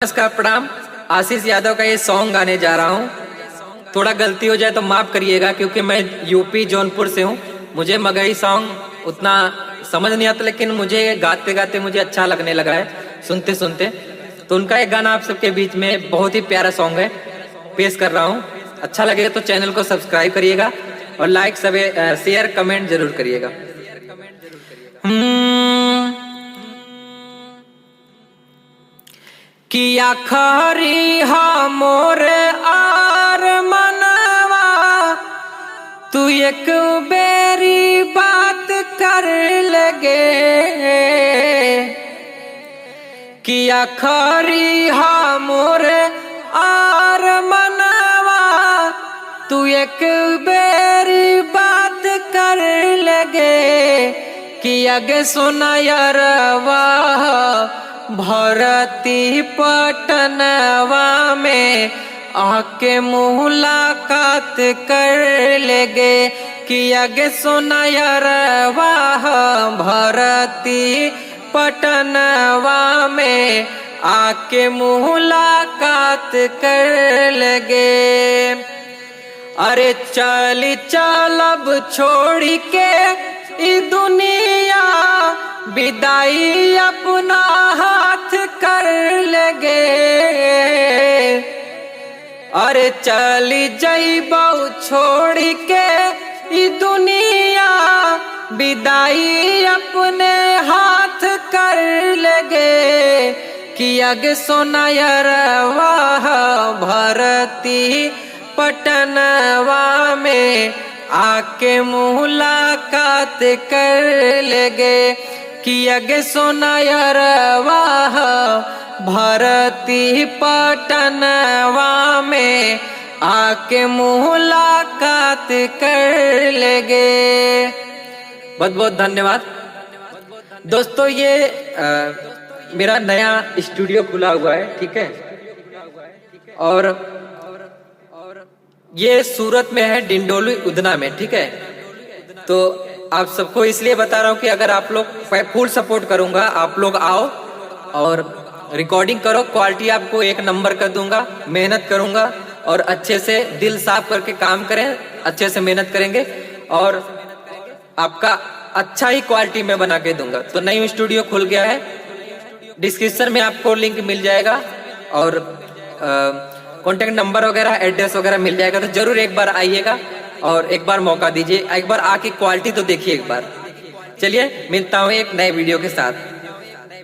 नमस्कार, प्रणाम। आशीष यादव का ये सॉन्ग गाने जा रहा हूँ। थोड़ा गलती हो जाए तो माफ करिएगा, क्योंकि मैं यूपी जौनपुर से हूँ। मुझे मगही सॉन्ग उतना समझ नहीं आता, लेकिन मुझे गाते गाते मुझे अच्छा लगने लगा है सुनते सुनते। तो उनका एक गाना आप सबके बीच में बहुत ही प्यारा सॉन्ग है, पेश कर रहा हूँ। अच्छा लगेगा तो चैनल को सब्सक्राइब करिएगा और लाइक शेयर कमेंट जरूर करिएगा। किया खरी मोर आर मनवा, तू एक बेरी बात कर लगे। किया खरी मोर आर मनवा, तू एक बेरी बात कर लगे। किया गे सुना यारवा, भरती पटनवा में आके मुलाकात कर लेगे। किया गे सुना यारवा, भरती पटनवा में आके मुलाकात कर लेगे। अरे चली चलब छोड़ के ई दुनिया, विदाई अपना हाथ कर लगे। अरे चली जइबौ छोड़ के ई दुनिया, विदाई अपने हाथ कर लगे। किया गे सोना यारवा, भरती पटनवा में आके मुलाकात कर लेगे। किया गे सोना यारवा, भरती पटनवा में आके मुलाकात कर लेगे। बहुत बहुत धन्यवाद दोस्तों। ये मेरा नया स्टूडियो खुला हुआ है, ठीक है, और ये सूरत में है, डिंडोली उधना में, ठीक है। तो आप सबको इसलिए बता रहा हूँ कि अगर आप लोग फुल सपोर्ट करूंगा, आप लोग आओ और रिकॉर्डिंग करो। क्वालिटी आपको एक नंबर कर दूंगा, मेहनत करूंगा और अच्छे से दिल साफ करके काम करें, अच्छे से मेहनत करेंगे और आपका अच्छा ही क्वालिटी में बना के दूंगा। तो नई स्टूडियो खुल गया है, डिस्क्रिप्शन में आपको लिंक मिल जाएगा और कॉन्टेक्ट नंबर वगैरह एड्रेस वगैरह मिल जाएगा। तो जरूर एक बार आइएगा और एक बार मौका दीजिए, एक बार आके क्वालिटी तो देखिए एक बार। चलिए मिलता हूँ एक नए वीडियो के साथ।